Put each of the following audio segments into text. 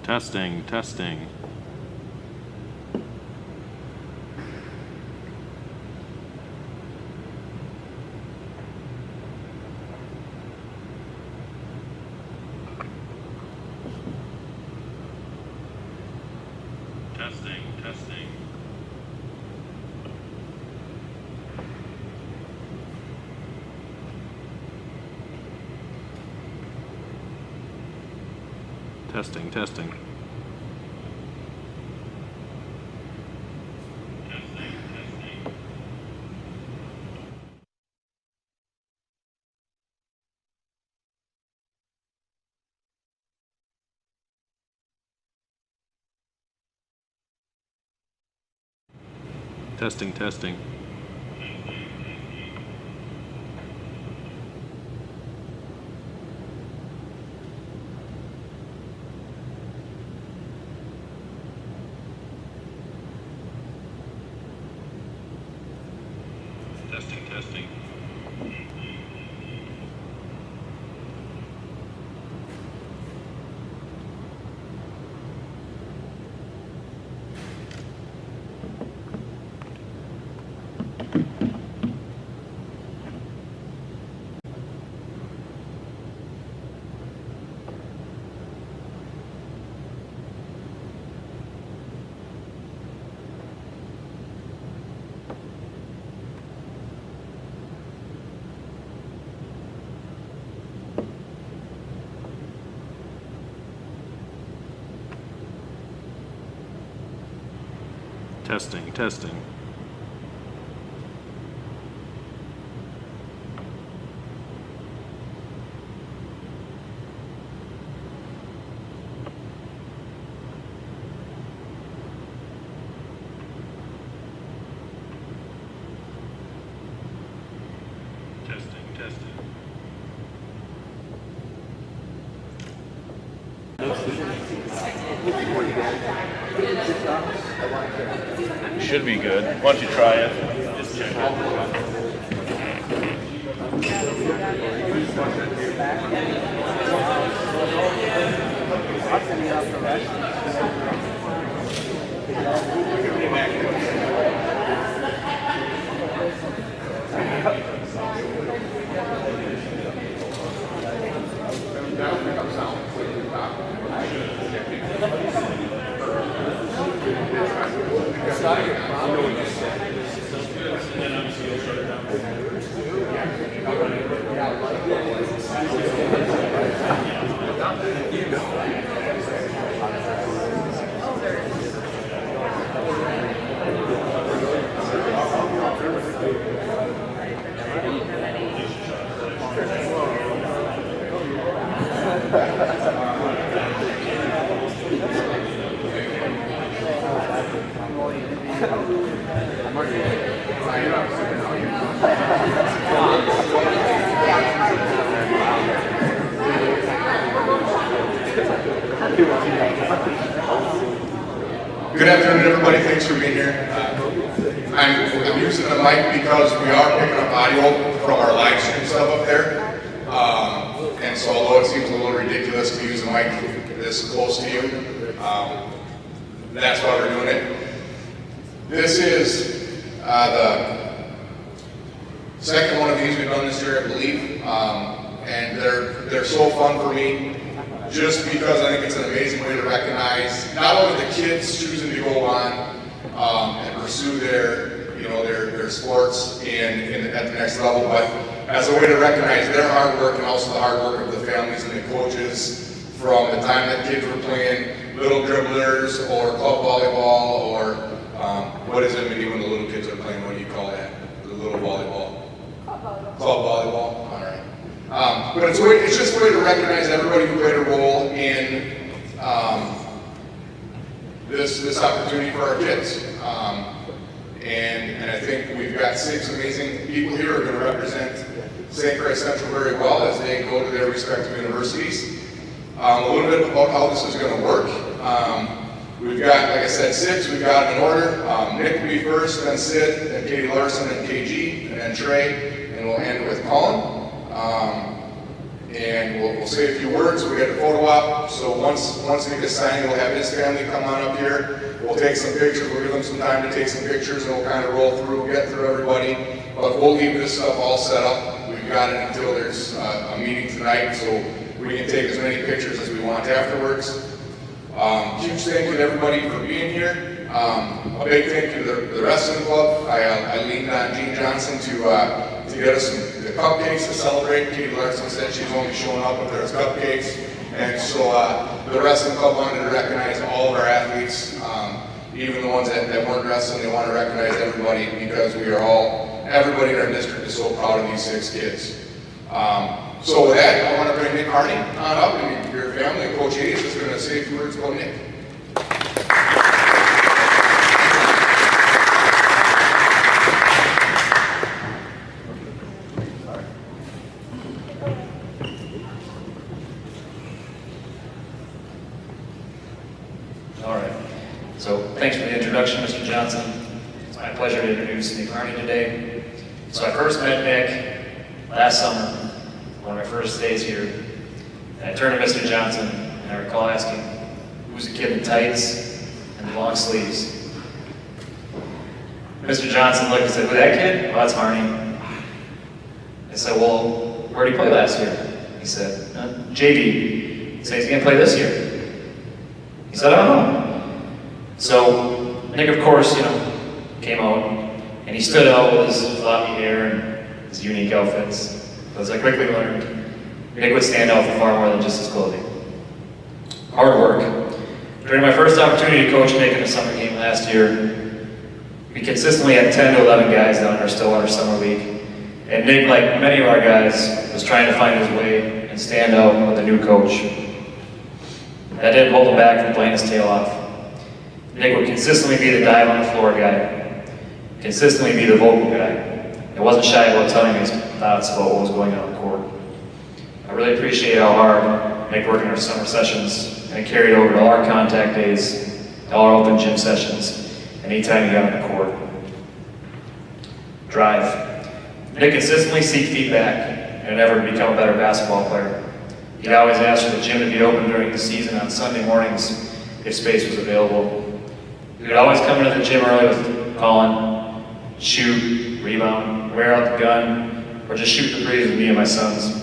Testing, testing. Testing, testing. Testing, testing. Testing, testing. Testing, testing. Testing, testing. Testing, testing. Should be good. Why don't you try it? Just check it. Good afternoon, everybody. Thanks for being here. I'm using the mic because we are picking up audio from our live stream stuff up there. And so although it seems a little ridiculous to use a mic this close to you, that's why we're doing it. This is the second one of these we've done this year, I believe. And they're so fun for me. Just because I think it's an amazing way to recognize not only the kids choosing to go on and pursue their sports and at the next level, but as a way to recognize their hard work and also the hard work of the families and the coaches from the time that kids were playing little dribblers or club volleyball or what is it maybe when the little kids are playing, what do you call that? The little volleyball? Club volleyball. All right. But it's just a way to recognize everybody who played a role in this opportunity for our kids. And I think we've got 6 amazing people here who are going to represent St. Croix Central very well as they go to their respective universities. A little bit about how this is going to work. We've got, like I said, 6. We've got them in order. Nick will be first, then Sid, then Katie Larson, then KG, and then Trey, and we'll end with Colin. and we'll say a few words. We got a photo op, so once Nick is signed, we'll have his family come on up here. We'll take some pictures. We'll give them some time to take some pictures, and we'll kind of roll through, get through everybody. But we'll leave this stuff all set up. We've got it until there's a meeting tonight, so we can take as many pictures as we want afterwards. Huge thank you to everybody for being here. A big thank you to the wrestling club. I leaned on Jean Johnson to get us the cupcakes to celebrate. Katie Larson said she's only showing up if there's cupcakes. And so the wrestling club wanted to recognize all of our athletes, even the ones that weren't wrestling. They want to recognize everybody because everybody in our district is so proud of these 6 kids. So with that, I want to bring Nick Carney on up, and your family, Coach Hayes is going to say a few words about Nick. All right. So thanks for the introduction, Mr. Johnson. It's my pleasure to introduce Nick Carney today. So I first met Nick last summer, one of my first days here. And I turned to Mr. Johnson, and I recall asking, who's the kid in tights and the long sleeves? Mr. Johnson looked and said, who, that kid? Oh, that's Carney. I said, well, where did he play last year? He said, JV. He said, he's going to play this year. He said, I don't know. So Nick, of course, came out, and he stood out with his floppy hair and his unique outfits. But as I quickly learned, Nick would stand out for far more than just his clothing. Hard work. During my first opportunity to coach Nick in a summer game last year, we consistently had 10 to 11 guys down in our Stillwater Summer League. And Nick, like many of our guys, was trying to find his way and stand out with a new coach. That didn't hold him back from playing his tail off. Nick would consistently be the dive on the floor guy, consistently be the vocal guy, and wasn't shy about telling me his thoughts about what was going on the court. I really appreciate how hard Nick worked in our summer sessions, and it carried over to all our contact days, to all our open gym sessions, and anytime he got on the court. Drive. Nick consistently seeked feedback in an effort to become a better basketball player. He'd always ask for the gym to be open during the season on Sunday mornings if space was available. He would always come into the gym early with Colin, shoot, rebound, wear out the gun, or just shoot the breeze with me and my sons.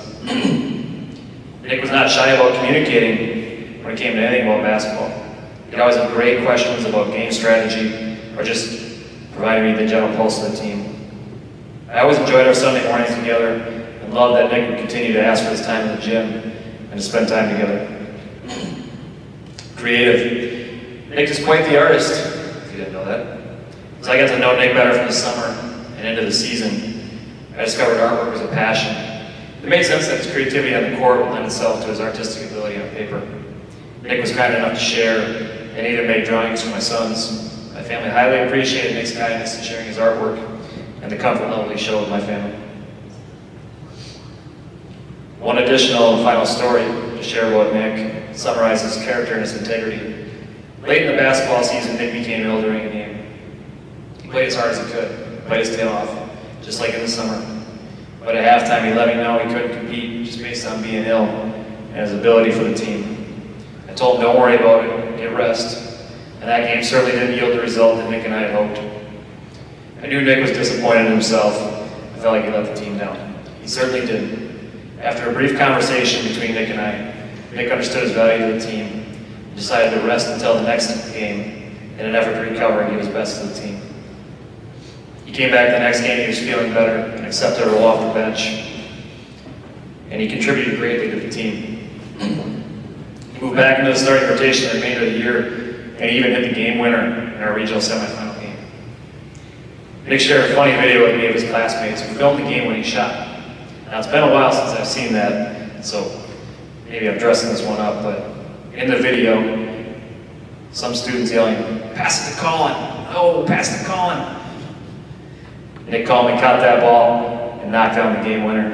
Nick was not shy about communicating when it came to anything about basketball. He'd always have great questions about game strategy, or just providing me the general pulse of the team. I always enjoyed our Sunday mornings together, and loved that Nick would continue to ask for his time in the gym and to spend time together. Creative. Nick is quite the artist, if you didn't know that. As I got to know Nick better from the summer and into the season, I discovered artwork was a passion. It made sense that his creativity on the court would lend itself to his artistic ability on paper. Nick was kind enough to share and even made drawings for my sons. My family highly appreciated Nick's kindness in sharing his artwork and the comfort level he showed with my family. One additional and final story to share about Nick summarizes his character and his integrity. Late in the basketball season, Nick became ill during a game. He played as hard as he could, played his tail off, just like in the summer. But at halftime, he let me know he couldn't compete just based on being ill and his ability for the team. I told him, don't worry about it, get rest. And that game certainly didn't yield the result that Nick and I had hoped. I knew Nick was disappointed in himself. I felt like he let the team down. He certainly did. After a brief conversation between Nick and I, Nick understood his value to the team and decided to rest until the next game in an effort to recover and give his best to the team. He came back the next game, he was feeling better and accepted a role off the bench. And he contributed greatly to the team. He moved back into the starting rotation the remainder of the year and even hit the game winner in our regional semifinal game. Nick shared a funny video with me of his classmates who filmed the game-winning shot. Now, it's been a while since I've seen that, so maybe I'm dressing this one up, but in the video, some students yelling, pass it to Colin, oh, pass it to Colin. Nick calmly caught that ball and knocked down the game winner.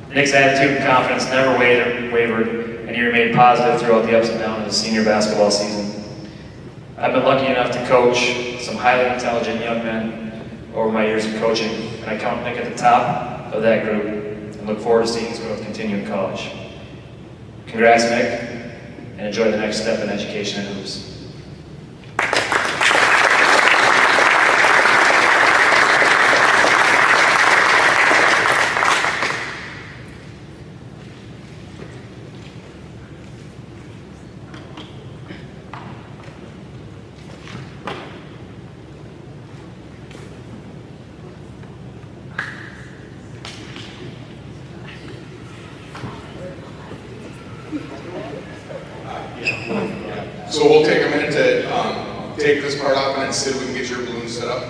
Nick's attitude and confidence never wavered, and he remained positive throughout the ups and downs of his senior basketball season. I've been lucky enough to coach some highly intelligent young men over my years of coaching, and I count Nick at the top of that group. And and look forward to seeing his growth continue in college. Congrats, Nick, and enjoy the next step in education and hoops. So we'll take a minute to take this part off, and then Sid, we can get your balloon set up.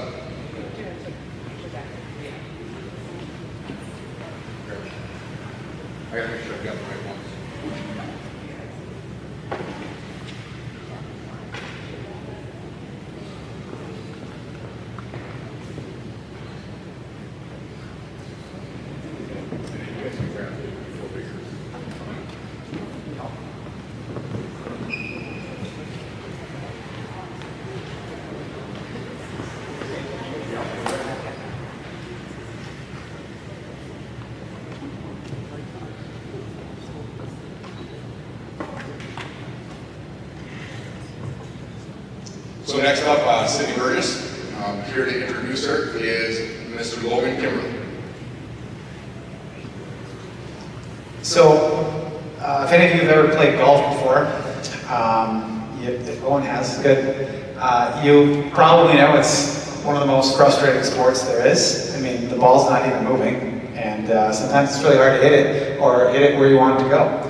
I gotta make sure I've got the right ones. So next up, Sydney Burgess. Here to introduce her is Mr. Logan Kimberly. So, if any of you have ever played golf before, if Owen has, good. You probably know it's one of the most frustrating sports there is. I mean, the ball's not even moving, and sometimes it's really hard to hit it, or hit it where you want it to go.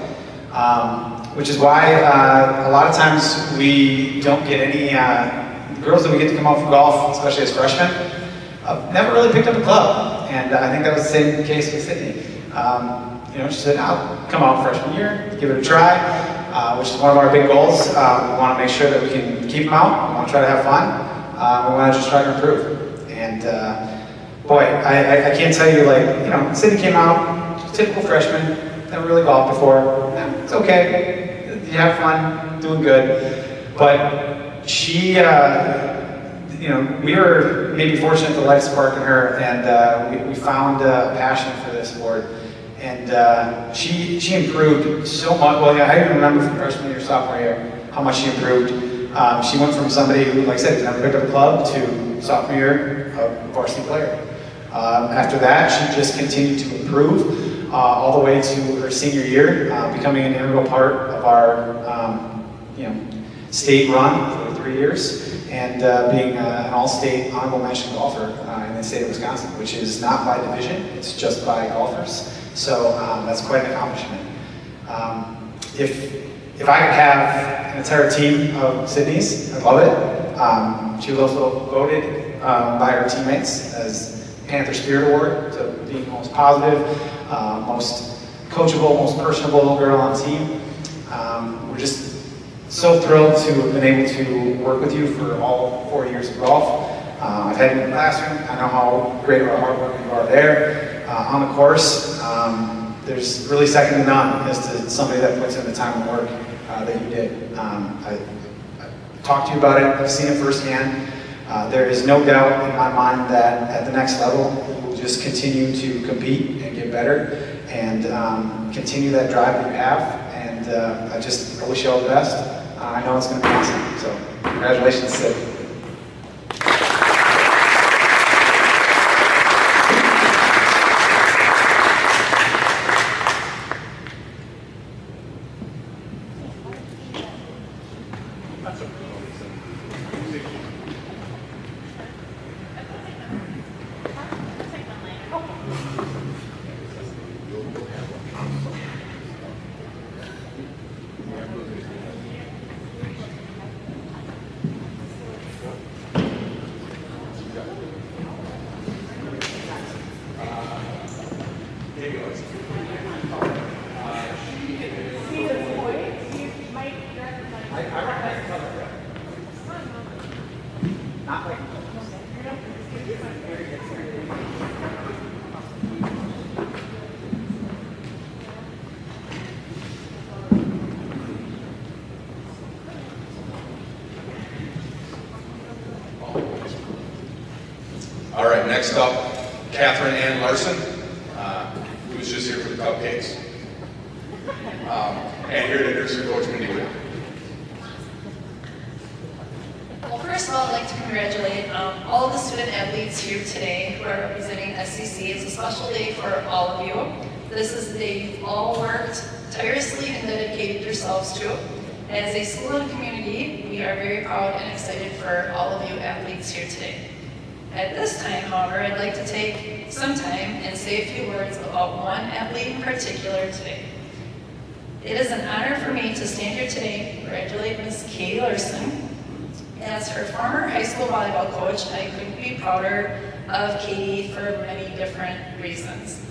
Which is why a lot of times we don't get any girls that we get to come out for golf, especially as freshmen, never really picked up a club. And I think that was the same case with Sydney. You know, she said, I'll come out freshman year, give it a try, which is one of our big goals. We want to make sure that we can keep them out. We want to try to have fun. We want to just try to improve. And boy, I can't tell you, like, you know, Sydney came out, typical freshman, never really golfed before. It's okay. You have fun, doing good. But she, you know, we were maybe fortunate to light a spark in her, and we found a passion for this sport. And she improved so much. Well, yeah, I even remember from freshman year, sophomore year, how much she improved. She went from somebody who, like I said, never picked up a club to sophomore year, a varsity player. After that, she just continued to improve all the way to her senior year, becoming an integral part of our, you know, state run for 3 years, and being an all-state honorable mention golfer in the state of Wisconsin, which is not by division, it's just by golfers. So that's quite an accomplishment. If I could have an entire team of Sydney's, I'd love it. She was also voted by her teammates as Panther Spirit Award to being most positive, most coachable, most personable girl on the team. We're just so thrilled to have been able to work with you for all 4 years of golf. I've had you in the classroom. I know how great of a hard worker you are there. On the course, there's really second to none as to somebody that puts in the time and work that you did. I talked to you about it. I've seen it firsthand. There is no doubt in my mind that at the next level, you will just continue to compete and get better and continue that drive that you have. And I wish you all the best. I know it's going to be awesome. So congratulations, Sid. All right, next up, Catherine Ann Larson, who's was just here for the cupcakes. And here to introduce your coach, Mindy Wood. Well, first of all, I'd like to congratulate all of the student athletes here today who are representing SCC. It's a special day for all of you. This is the day you've all worked tirelessly and dedicated yourselves to. As a school and community, we are very proud and excited for all of you athletes here today. At this time, however, I'd like to take some time and say a few words about one athlete in particular today. It is an honor for me to stand here today and congratulate Ms. Katie Larson. As her former high school volleyball coach, I couldn't be prouder of Katie for many different reasons.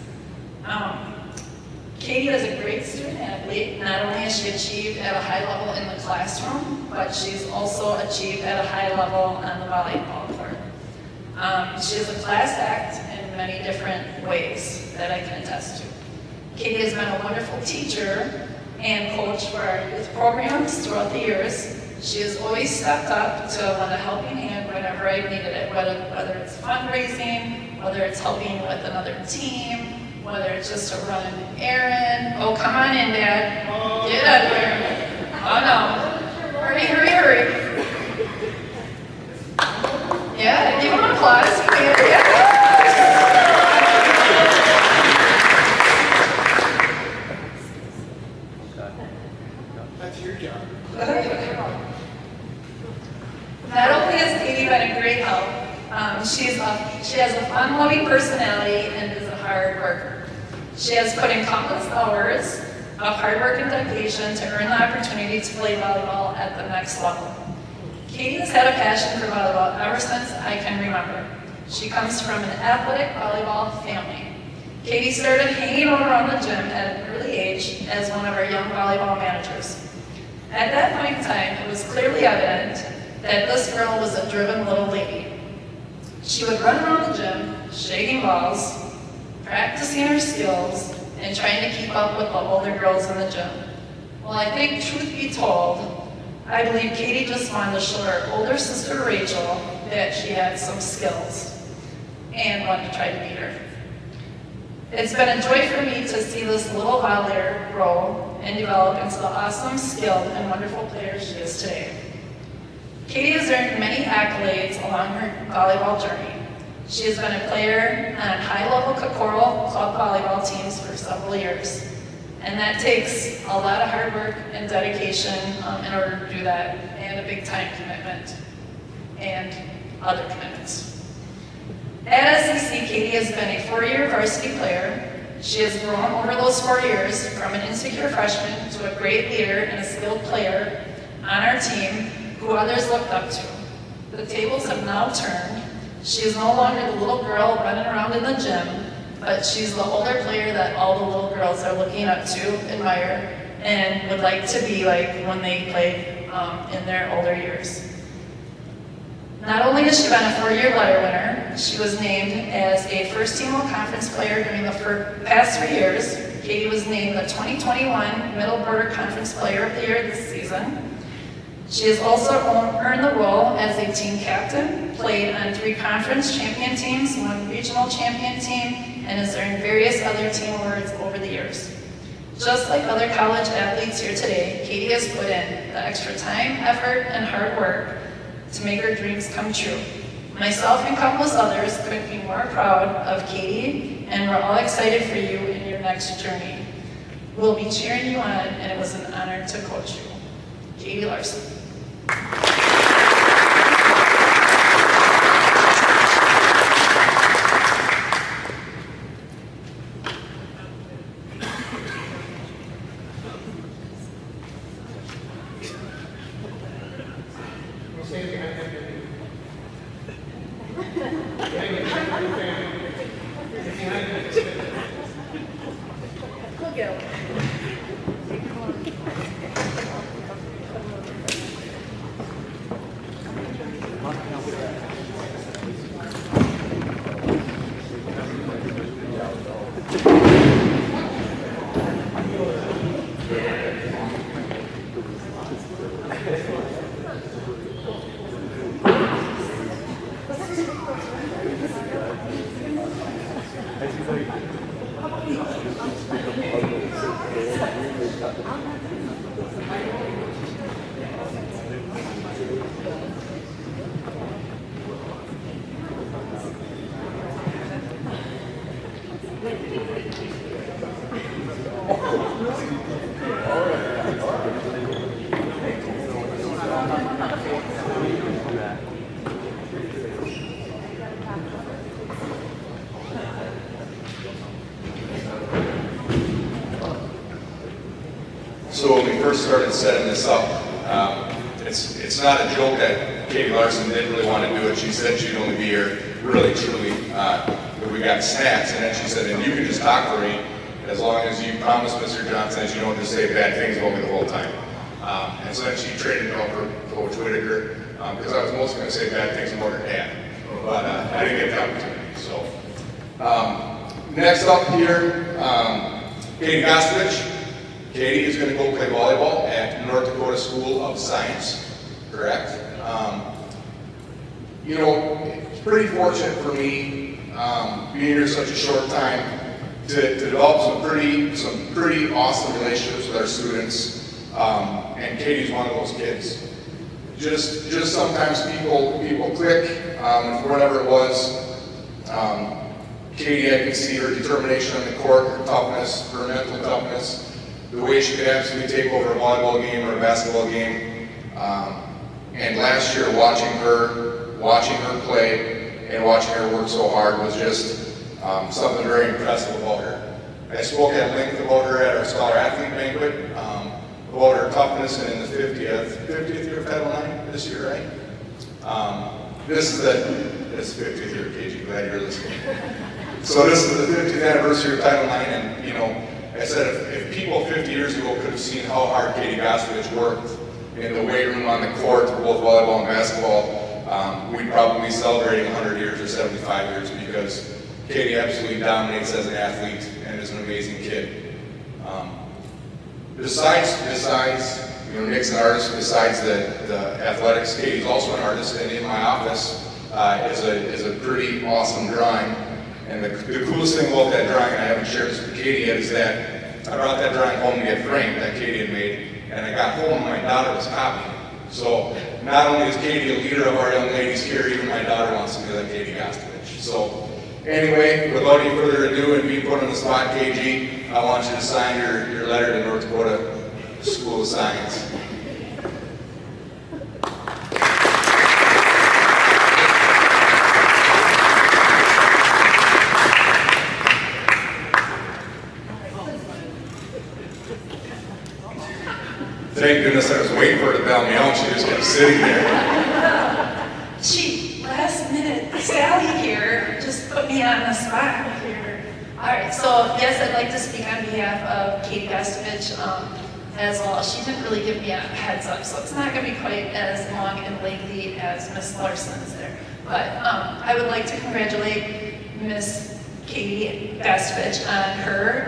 Katie is a great student athlete. Not only has she achieved at a high level in the classroom, but she's also achieved at a high level on the volleyball court. She is a class act in many different ways that I can attest to. Katie has been a wonderful teacher and coach for our youth programs throughout the years. She has always stepped up to lend a helping hand whenever I needed it, whether it's fundraising, whether it's helping with another team, whether it's just to run an errand. Oh, come on in, Dad. Get out of here. Oh, no. Hurry, hurry, hurry. Yeah, give him an applause. Yeah. That's your job. Not only has Katie been a great help, she has a fun-loving personality and is a hard worker. She has put in countless hours of hard work and dedication to earn the opportunity to play volleyball at the next level. Katie has had a passion for volleyball ever since I can remember. She comes from an athletic volleyball family. Katie started hanging out around the gym at an early age as one of our young volleyball managers. At that point in time, it was clearly evident that this girl was a driven little lady. She would run around the gym, shaking balls, practicing her skills, and trying to keep up with the older girls in the gym. Well, I think, truth be told, I believe Katie just wanted to show her older sister Rachel that she had some skills and wanted to try to beat her. It's been a joy for me to see this little volleyer grow and develop into the awesome, skilled, and wonderful player she is today. Katie has earned many accolades along her volleyball journey. She has been a player on high-level Kokoro club volleyball teams for several years. And that takes a lot of hard work and dedication in order to do that, and a big time commitment, and other commitments. At SCC, Katie has been a 4-year varsity player. She has grown over those 4 years from an insecure freshman to a great leader and a skilled player on our team who others looked up to. The tables have now turned. She is no longer the little girl running around in the gym, but she's the older player that all the little girls are looking up to, admire, and would like to be like when they played in their older years. Not only has she been a 4-year letter winner, she was named as a first-team all-conference player during the past 3 years. Katie was named the 2021 Middle Border Conference Player of the Year this season. She has also earned the role as a team captain, played on 3 conference champion teams, 1 regional champion team, and has earned various other team awards over the years. Just like other college athletes here today, Katie has put in the extra time, effort, and hard work to make her dreams come true. Myself and countless others couldn't be more proud of Katie, and we're all excited for you in your next journey. We'll be cheering you on, and it was an honor to coach you. Katie Larson. So when we first started setting this up, it's not a joke that Katie Larson didn't really want to do it. She said she'd only be here really, truly, but we got snacks, and then she said, and you can just talk for me as long as you promise Mr. Johnson that you don't just say bad things about me the whole time. And so then she traded me out for Coach Whitaker, because I was mostly going to say bad things about her dad, but I didn't get the opportunity. So next up here, Katie Gastovich. Katie is going to go play volleyball at North Dakota School of Science, correct? You know, it's pretty fortunate for me, being here such a short time, to develop some pretty awesome relationships with our students, and Katie's one of those kids. Just sometimes people click, and for whatever it was, Katie, I could see her determination on the court, her toughness, her mental toughness, the way she could absolutely take over a volleyball game or a basketball game. And last year, watching her play and watching her work so hard was just something very impressive about her. I spoke at length about her at our Scholar Athlete Banquet, about her toughness, and in the 50th year of Title IX this year, right? This is 50th year, KG, glad you're listening. So this is the 50th anniversary of Title IX, and you know, I said if people 50 years ago could have seen how hard Katie Gastovich worked in the weight room, on the court, for both volleyball and basketball, we'd probably be celebrating 100 years or 75 years, because Katie absolutely dominates as an athlete and is an amazing kid. Besides, you know, Nick's an artist. Besides the athletics, Katie's also an artist, and in my office is a pretty awesome drawing. And the coolest thing about that drawing, and I haven't shared this with Katie yet, is that I brought that drawing home to get framed that Katie had made, and I got home and my daughter was copying. So not only is Katie a leader of our young ladies here, even my daughter wants to be like Katie Gastovich. So anyway, without any further ado and being put on the spot, KG, I want you to sign your letter to North Dakota School of Science. Thank goodness I was waiting for her to bail me out. She just kept sitting there. Gee, last minute, Sally here just put me on the spot here. All right, so yes, I'd like to speak on behalf of Katie Gastovich as well. She didn't really give me a heads up, so it's not going to be quite as long and lengthy as Miss Larson's there. But I would like to congratulate Miss Katie Gastovich on her,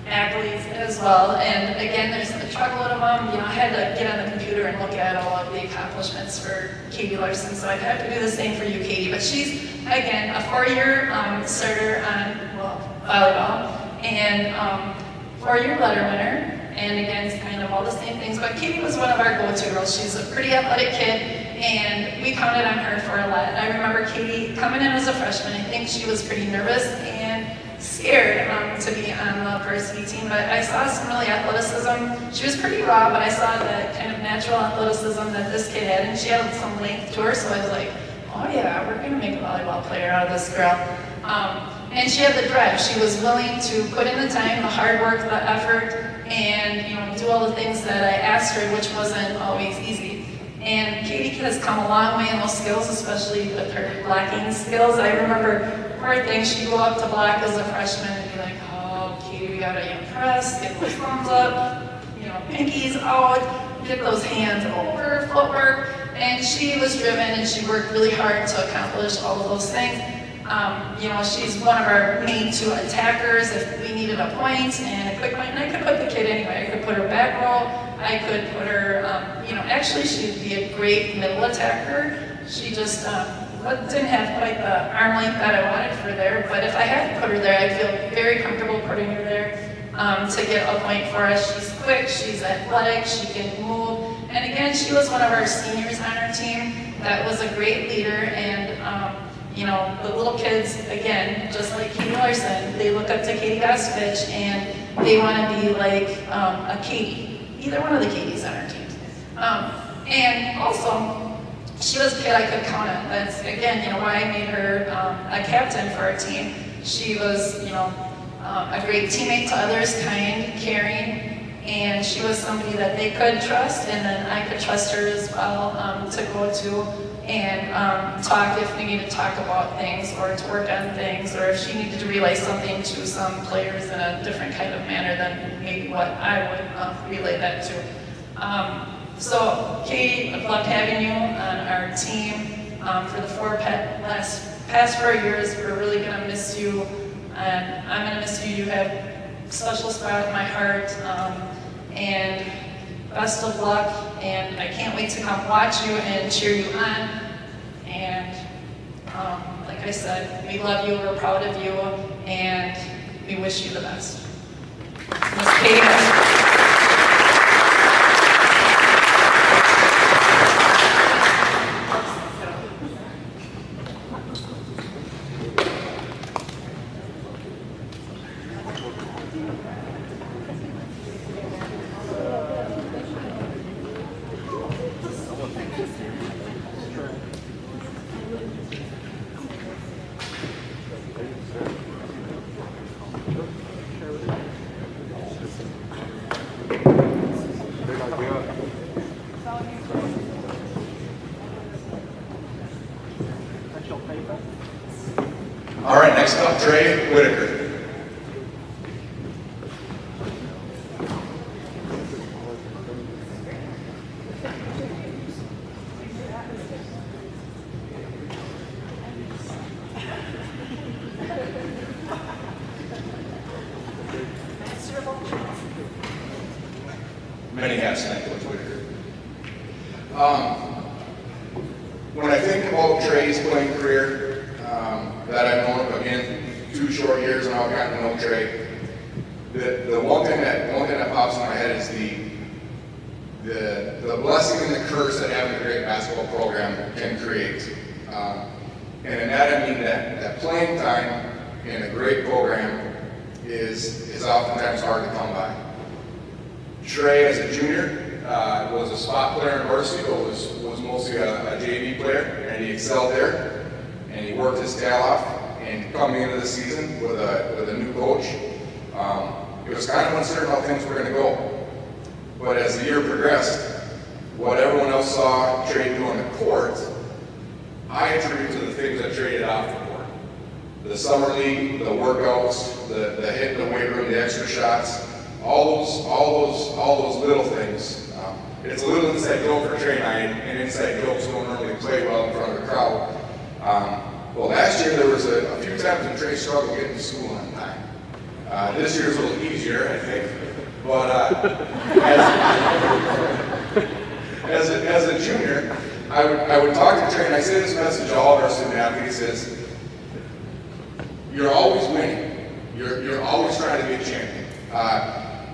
accolades as well. And again, there's a truckload of them. I had to get on the computer and look at all of the accomplishments for Katie Larson, so I'd have to do the same for you, Katie. But she's, again, a 4-year starter on volleyball and 4-year letter winner. And again, it's kind of all the same things. But Katie was one of our go-to girls. She's a pretty athletic kid, and we counted on her for a lot. I remember Katie coming in as a freshman. I think she was pretty nervous and scared to be on the varsity team, but I saw some really athleticism. She was pretty raw, but I saw the kind of natural athleticism that this kid had, and she had some length to her, so I was like, oh yeah, we're going to make a volleyball player out of this girl. And she had the drive. She was willing to put in the time, the hard work, the effort, and do all the things that I asked her, which wasn't always easy. And Katie has come a long way in those skills, especially with her blocking skills. I remember her thing, she'd go up to block as a freshman and be like, oh, Katie, we gotta press, get those thumbs up, pinkies out, get those hands over, footwork. And she was driven and she worked really hard to accomplish all of those things. She's one of our main 2 attackers. If we needed a point and a quick point, and I could put the kid anywhere. I could put her back row, I could put her, actually she'd be a great middle attacker. She just didn't have quite the arm length that I wanted for there, but if I had to put her there, I'd feel very comfortable putting her there to get a point for us. She's quick, she's athletic, she can move, and again, she was one of our seniors on our team that was a great leader, and the little kids, again, just like Katie Larson, they look up to Katie Gastovich and they want to be like a Katie, either one of the Katies on our team. And also, she was a kid I could count on. That's, again, why I made her a captain for our team. She was, a great teammate to others, kind, caring, and she was somebody that they could trust, and then I could trust her as well to go to and talk if we needed to talk about things or to work on things, or if she needed to relay something to some players in a different kind of manner than maybe what I would relay that to. So, Katie, I've loved having you on our team for the past 4 years. We're really going to miss you, and I'm going to miss you. You have a special spot in my heart, and best of luck, and I can't wait to come watch you and cheer you on. And like I said, we love you, we're proud of you, and we wish you the best. Miss Katie. All right, next up, Trey Whitaker. Many hats tonight, Coach Whitaker. When I think about Trey's playing career, that I've known him, again, 2 short years and I've gotten to know Trey, the one thing that pops in my head is the blessing and the curse that having a great basketball program can create. And in that I mean that playing time in a great program is oftentimes hard to come by. Trey, as a junior, was a spot player in varsity, but was mostly a JV player, and he excelled there. And he worked his tail off. And coming into the season with a new coach, it was kind of uncertain how things were going to go. But as the year progressed, what everyone else saw Trey do on the court, I attribute to the things that Trey did off the court. The summer league, the workouts, the hit in the weight room, the extra shots. All those little things. It's a little inside joke for Trey and I, and inside jokes don't normally play well in front of a crowd. Well, last year there was a few times when Trey struggled getting to school on time. This year's a little easier, I think. But as a junior, I would talk to Trey, and I say this message to all of our student athletes is, you're always winning. You're always trying to be a champion.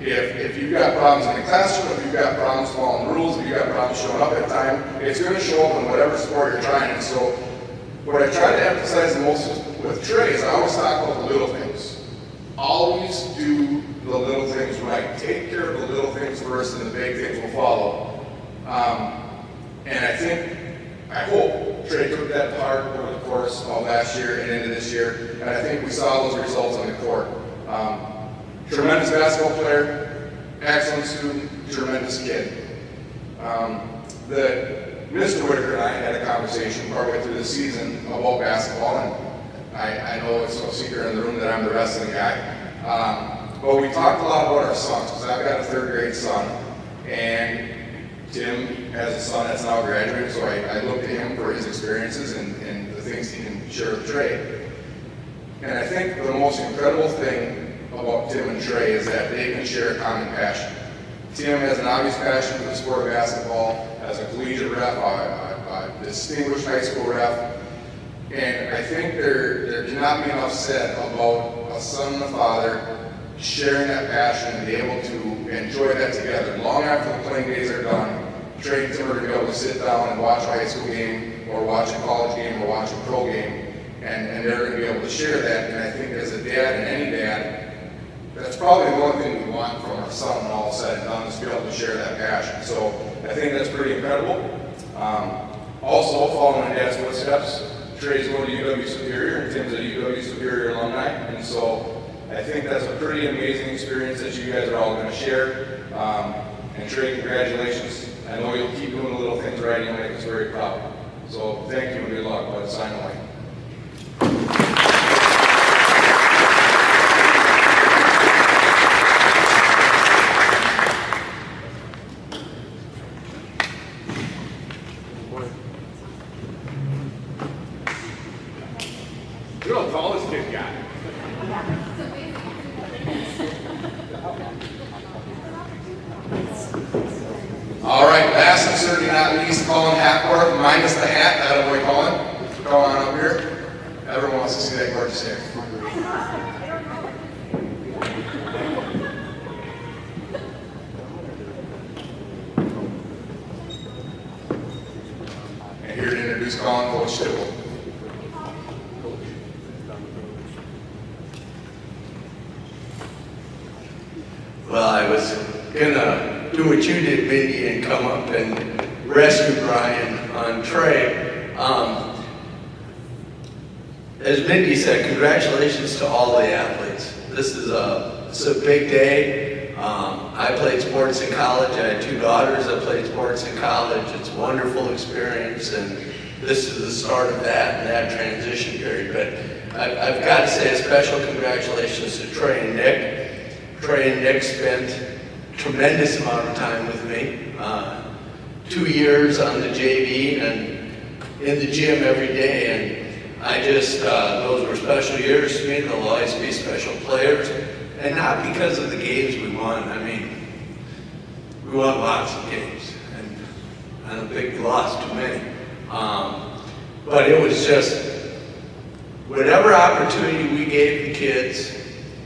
If you've got problems in the classroom, if you've got problems following the rules, if you've got problems showing up at time, it's going to show up in whatever sport you're trying. And so what I try to emphasize the most with Trey is I always talk about the little things. Always do the little things right. Take care of the little things first, and the big things will follow. And I hope Trey took that to heart over the course of last year and into this year, and I think we saw those results on the court. Tremendous basketball player, excellent student, tremendous kid. Mr. Whitaker and I had a conversation partway through the season about basketball, and I know it's no secret in the room that I'm the wrestling guy. But we talked a lot about our sons, because I've got a 3rd grade son, and Tim has a son that's now graduated, so I looked to him for his experiences and the things he can share with Trey. And I think the most incredible thing about Tim and Trey is that they can share a common passion. Tim has an obvious passion for the sport of basketball, as a collegiate ref, a distinguished high school ref, and I think there cannot be enough said about a son and a father sharing that passion and be able to enjoy that together. Long after the playing days are done, Trey and Tim are going to be able to sit down and watch a high school game, or watch a college game, or watch a pro game, and they're going to be able to share that. And I think as a dad, and any dad, that's probably the only thing we want from our son when all is said and done, is to be able to share that passion. So I think that's pretty incredible. Also, following in Dad's footsteps, Trey's going to UW Superior, and Tim's a UW Superior alumni, and so I think that's a pretty amazing experience that you guys are all going to share. And Trey, congratulations. I know you'll keep doing the little things right, and you'll make us very proud. So thank you and good luck, bud. Sign away. You're the tallest kid guy. All right, last and certainly not least, Colin Hackworth, minus the hat. That away, Colin. Come on up here. Everyone wants to see that gorgeous hair. And here to introduce Colin, Coach Stibble. Well, I was gonna do what you did, Mindy, and come up and rescue Brian on Trey. As Mindy said, congratulations to all the athletes. This is a big day. I played sports in college. I had 2 daughters that played sports in college. It's a wonderful experience, and this is the start of that transition period. But I've got to say a special congratulations to Trey and Nick. Trey and Nick spent a tremendous amount of time with me. 2 years on the JV and in the gym every day, and I just, those were special years to me. They'll always be special players, and not because of the games we won. I mean, we won lots of games, and I don't think we lost too many. But it was just, whatever opportunity we gave the kids,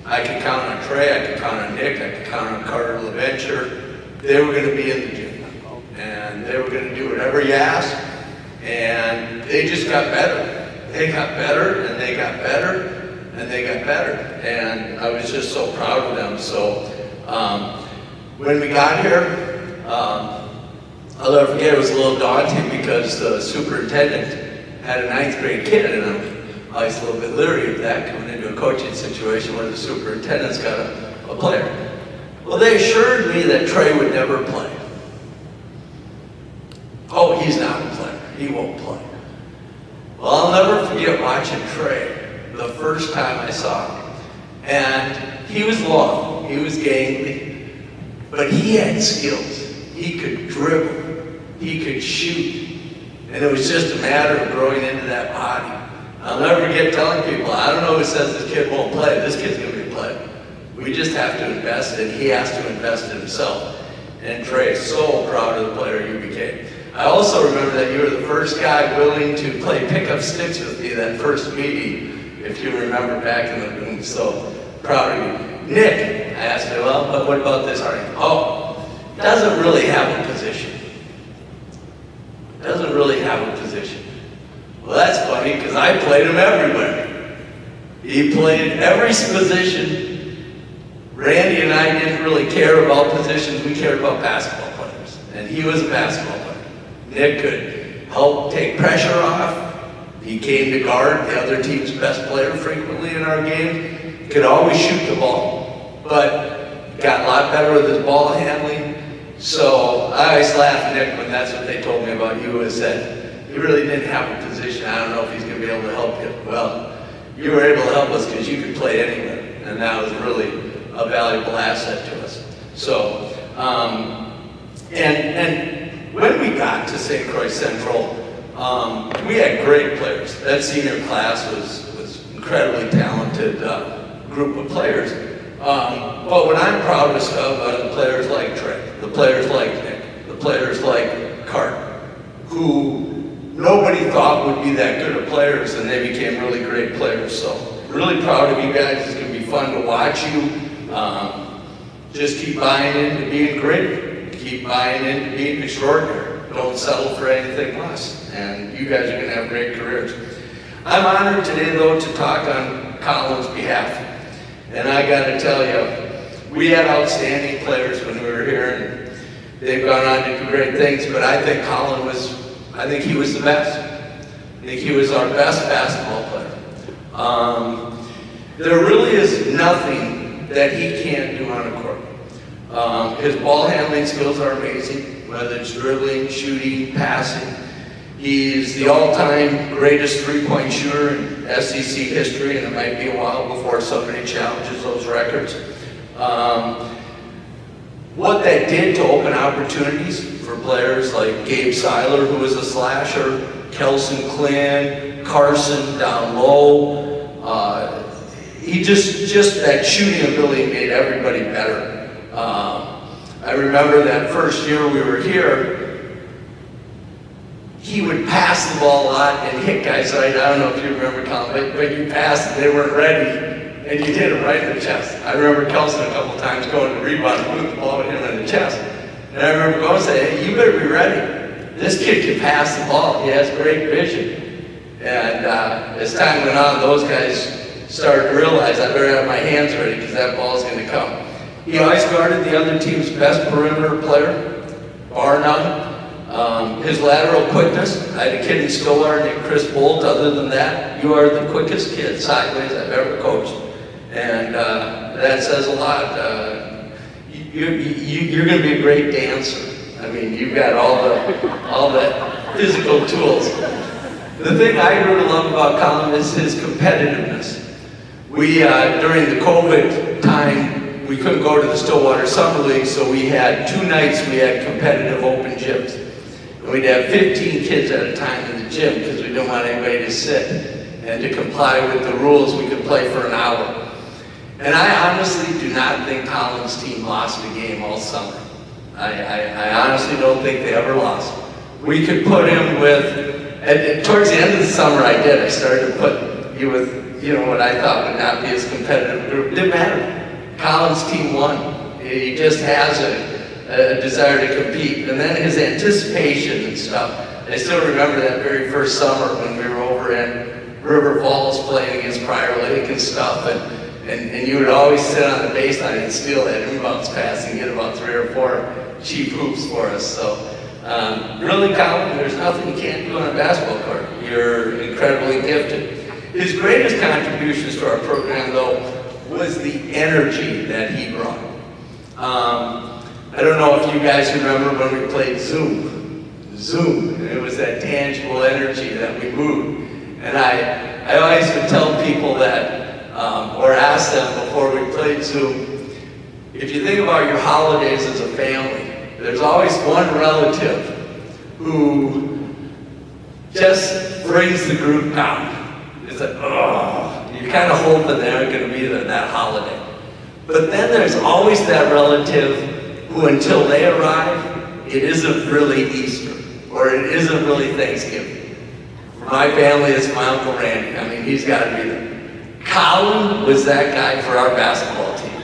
I could count on Trey, I could count on Nick, I could count on Carter LaVenture. They were going to be in the gym, and they were going to do whatever you asked, and they just got better. They got better, and they got better, and they got better, and I was just so proud of them. So when we got here, I'll never forget, it was a little daunting because the superintendent had a 9th grade kid, and I'm always a little bit leery of that, coming into a coaching situation where the superintendent's got a player. Well, they assured me that Trey would never play. Oh, he's not a player. He won't play. Well, I'll never forget watching Trey the first time I saw him. And he was long, he was gangly, but he had skills. He could dribble, he could shoot, and it was just a matter of growing into that body. I'll never forget telling people, I don't know who says this kid won't play. This kid's going to be playing. We just have to invest, and he has to invest in himself. And Trey, so proud of the player you became. I also remember that you were the first guy willing to play pickup sticks with me that first meeting, if you remember back in the room. So proud of you. Nick, I asked him, well, but what about this argument? Oh, doesn't really have a position. Doesn't really have a position. Well, that's funny, because I played him everywhere. He played every position. Randy and I didn't really care about positions. We cared about basketball players. And he was a basketball player. Nick could help take pressure off. He came to guard the other team's best player frequently in our game. He could always shoot the ball, but got a lot better with his ball handling. So I always laugh at Nick when that's what they told me about you, is that he really didn't have a position. I don't know if he's going to be able to help you. Well, you were able to help us because you could play anywhere, and that was really a valuable asset to us. So, and when we got to St. Croix Central, we had great players. That senior class was incredibly talented group of players. But what I'm proudest of are the players like Trey, the players like Nick, the players like Carney, who nobody thought would be that good of players, and they became really great players. So really proud of you guys. It's going to be fun to watch you. Just keep buying into being great. Keep buying into being extraordinary. Don't settle for anything less. And you guys are going to have great careers. I'm honored today, though, to talk on Colin's behalf. And I got to tell you, we had outstanding players when we were here. And they've gone on to do great things, but I think I think he was the best. I think he was our best basketball player. There really is nothing that he can't do on a court. His ball handling skills are amazing, whether it's dribbling, shooting, passing. He's the all-time greatest three-point shooter in SCC history, and it might be a while before somebody challenges those records. What that did to open opportunities for players like Gabe Seiler, who was a slasher, Kelson Klin, Carson down low. He just that shooting ability made everybody better. I remember that first year we were here, he would pass the ball a lot and hit guys right. I don't know if you remember, Colin, but you passed and they weren't ready. And you hit him right in the chest. I remember Kelson a couple times going to rebound and put the ball with him in the chest. And I remember going and saying, hey, you better be ready. This kid can pass the ball. He has great vision. And as time went on, those guys started to realize I better have my hands ready because that ball's going to come. He always guarded the other team's best perimeter player, bar none. His lateral quickness, I had a kid in Stillwater named Chris Bolt. Other than that, you are the quickest kid sideways I've ever coached. And that says a lot. You're going to be a great dancer. I mean, you've got all the physical tools. The thing I grew to love about Colin is his competitiveness. We, during the COVID time, we couldn't go to the Stillwater Summer League, so we had 2 nights we had competitive open gyms. And we'd have 15 kids at a time in the gym because we didn't want anybody to sit. And to comply with the rules, we could play for an hour. And I honestly do not think Colin's team lost a game all summer. I honestly don't think they ever lost. We could put him with, and towards the end of the summer I did, I started to put you with, you know, what I thought would not be as competitive group. It didn't matter. Colin's team won. He just has a desire to compete. And then his anticipation and stuff. I still remember that very first summer when we were over in River Falls playing against Prior Lake and stuff. And you would always sit on the baseline and steal that inbounds pass and get about 3 or 4 cheap hoops for us. So really, Colin, there's nothing you can't do on a basketball court. You're incredibly gifted. His greatest contributions to our program, though, was the energy that he brought. I don't know if you guys remember when we played Zoom. And it was that tangible energy that we moved. And I always would tell people that, or ask them before we played Zoom, if you think about your holidays as a family, there's always one relative who just brings the group down. It's like, oh, you're kind of hoping they aren't going to be there that holiday. But then there's always that relative who, until they arrive, it isn't really Easter, or it isn't really Thanksgiving. For my family, it's my Uncle Randy. I mean, he's got to be there. Colin was that guy for our basketball team.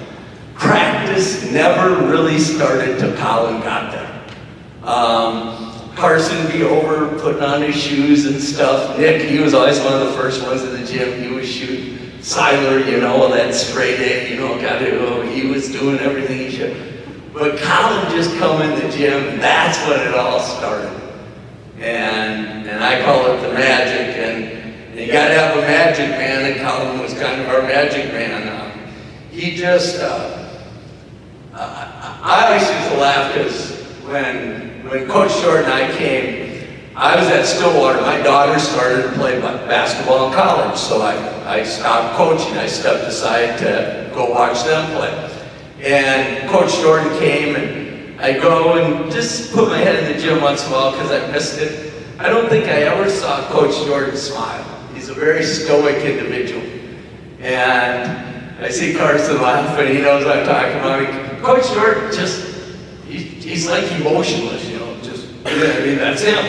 Practice never really started till Colin got there. Carson would be over putting on his shoes and stuff. Nick, he was always one of the first ones in the gym. He was shooting. Seiler, you know, that spray day, you know, he was doing everything he should. But Colin just come in the gym, and that's when it all started. And I call it the magic. And you got to have a magic man, and Colin was kind of our magic man. He just, I always used to laugh because when Coach Short and I came, I was at Stillwater. My daughter started to play basketball in college, so I stopped coaching. I stepped aside to go watch them play. And Coach Jordan came, and I go and just put my head in the gym once in a while because I missed it. I don't think I ever saw Coach Jordan smile. He's a very stoic individual. And I see Carson laugh, and he knows what I'm talking about. Coach Jordan he's like emotionless, you know, just, I mean, that's him.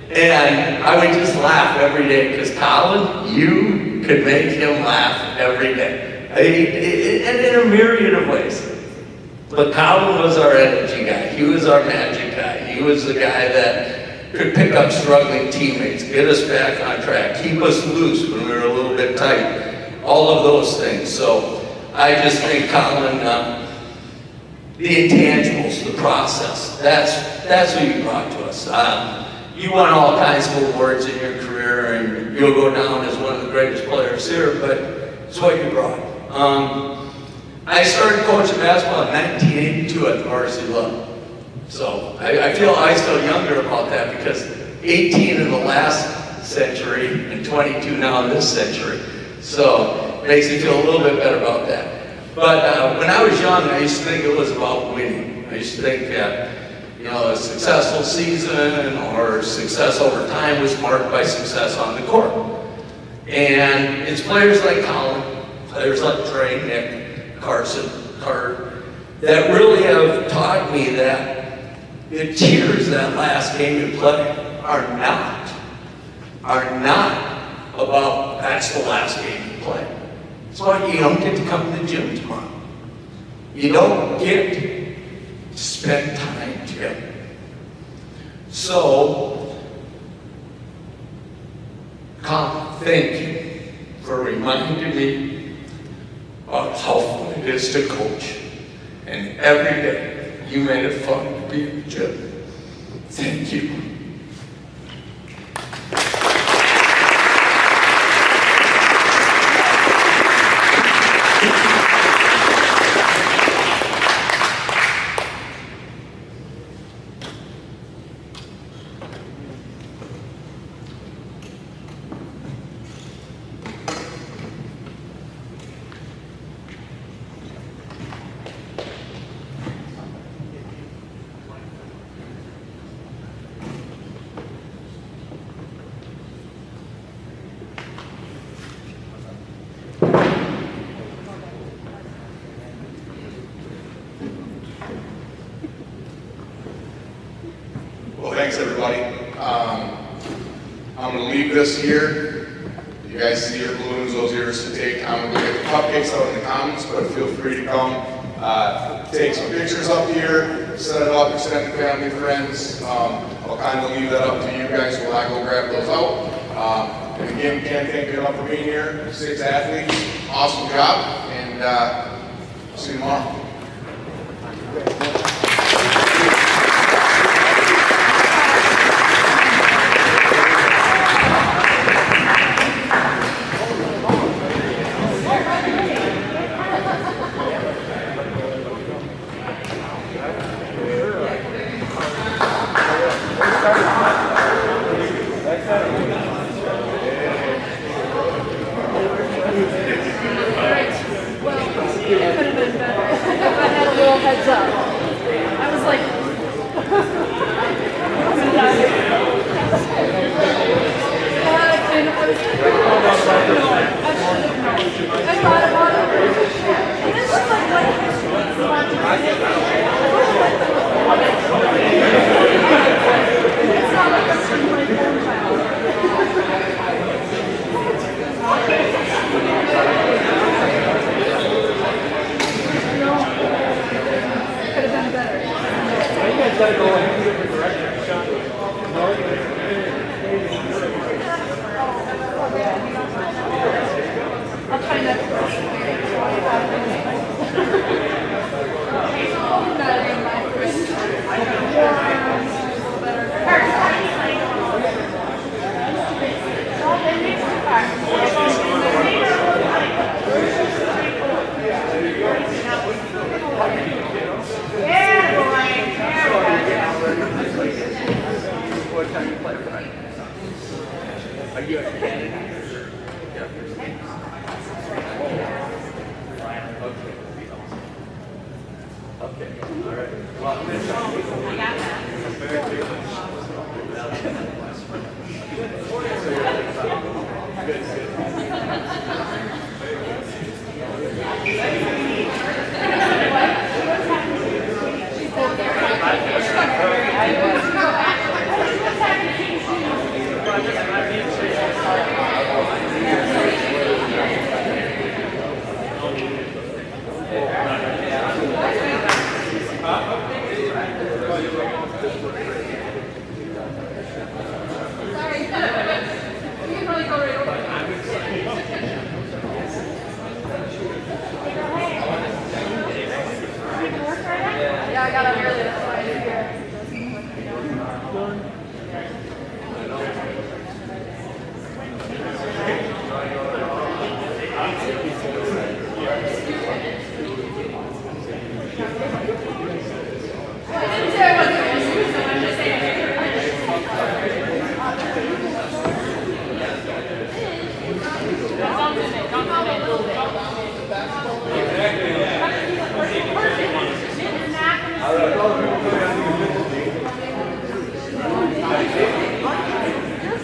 And I would just laugh every day because Colin, you could make him laugh every day. And in a myriad of ways. But Colin was our energy guy. He was our magic guy. He was the guy that could pick up struggling teammates, get us back on track, keep us loose when we were a little bit tight. All of those things. So I just think Colin, the intangibles, the process. That's what you brought to us. You won all kinds of awards in your career, and you'll go down as one of the greatest players here, but it's what you brought. I started coaching basketball in 1982 at the varsity level. So I feel I still younger about that because 18 in the last century and 22 now in this century. So it makes me feel a little bit better about that. But when I was young, I used to think it was about winning. I used to think that, you know, a successful season or success over time was marked by success on the court. And it's players like Colin, players like Trey, Nick, Carson, Carter, that really have taught me that the tears that last game you play are not about that's the last game you play. It's why you don't get to come to the gym tomorrow. You don't get to spend time together. So, Colin, thank you for reminding me about how fun it is to coach. And every day, you made it fun to be in the gym. Thank you. Well, thanks everybody. I'm gonna leave this here. You guys see your balloons, those are yours to take. I'm gonna get the cupcakes out in the commons, but feel free to come. Take some pictures up here, set it up, extend to family, friends. I'll kind of leave that up to you guys while I go grab those out. And again, can't thank you enough for being here. 6 athletes, awesome job, and see you tomorrow. Heads up. I was like, I thought about it. And then she's it's not like I'm from my grandchild. Gotta go in a different direction, Sean. I'll try not to What time you play Friday? Are you a candidate? Yeah. Okay. All right. Well, I'm going to try to good.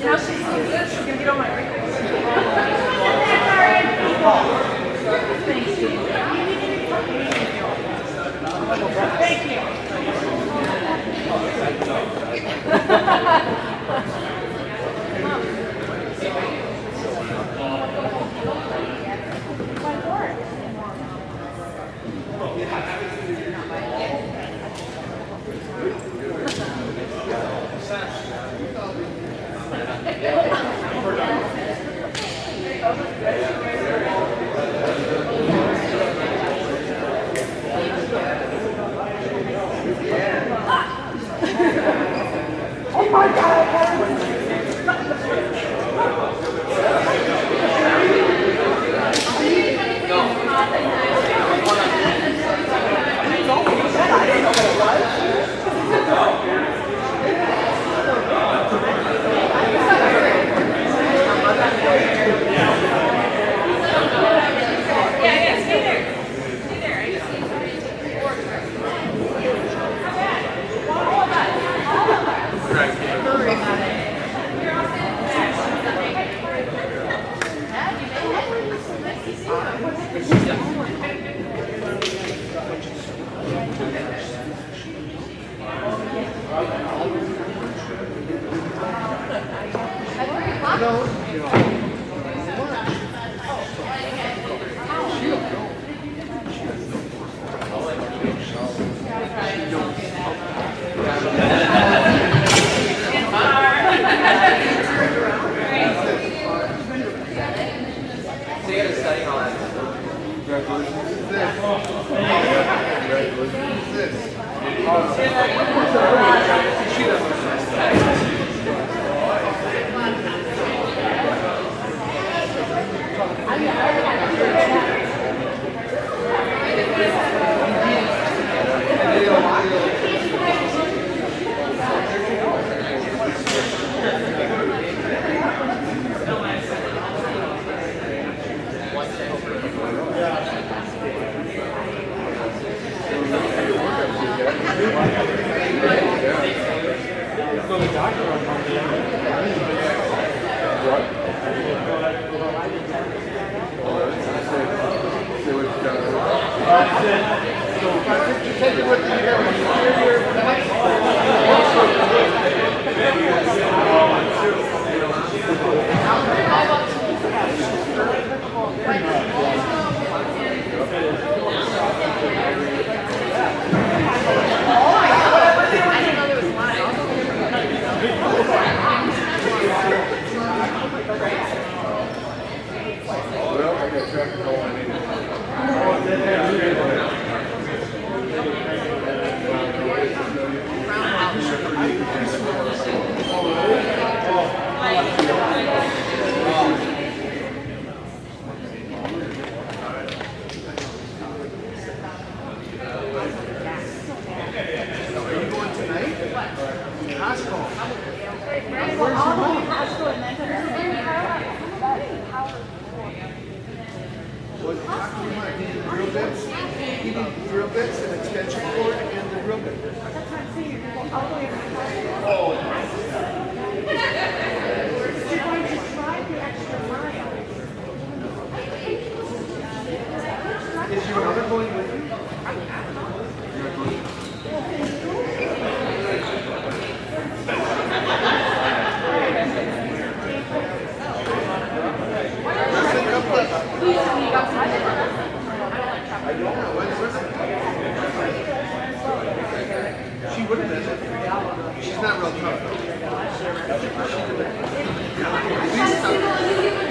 Now she's so good, she's gonna get on my record. Thank you. Oh my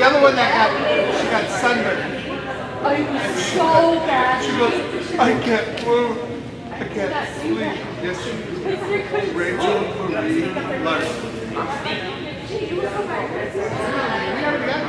The other one that she got sunburned. Oh, so bad. She goes, I can't move. I can't sleep. Yes, Rachel Marie Larson. We already got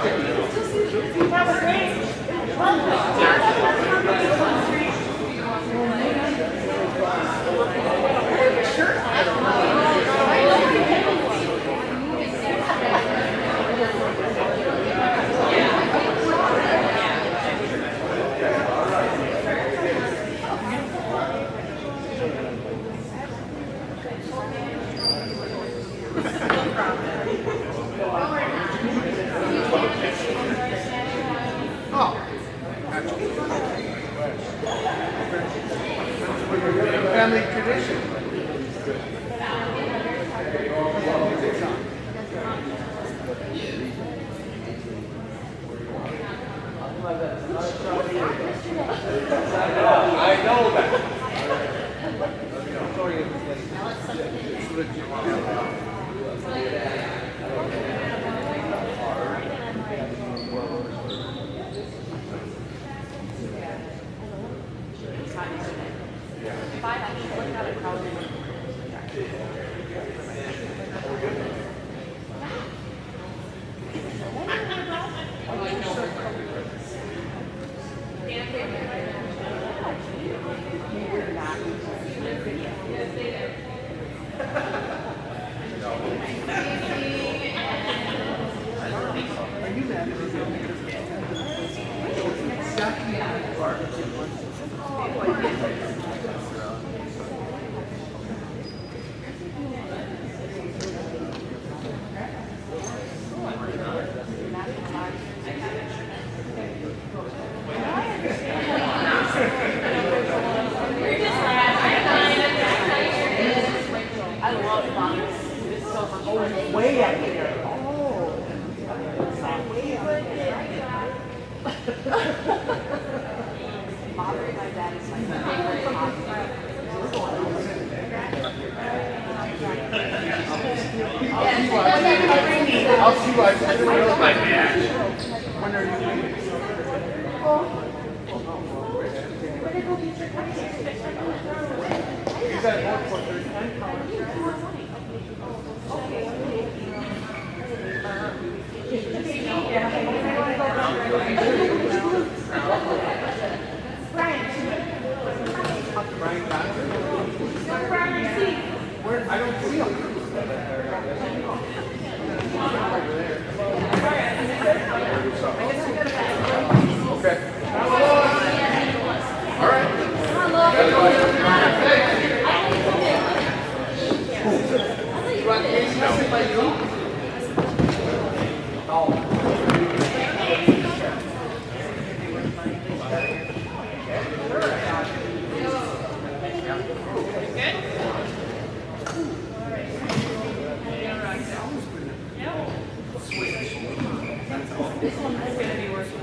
family tradition. I know that. Way up here. Oh. Bothering my dad is my favorite hobby. I'll see why. When are you leaving? He's at work for 30 minutes. Brian Johnson? Where? I don't see him. Okay. All right. You want Casey to sit by you? This one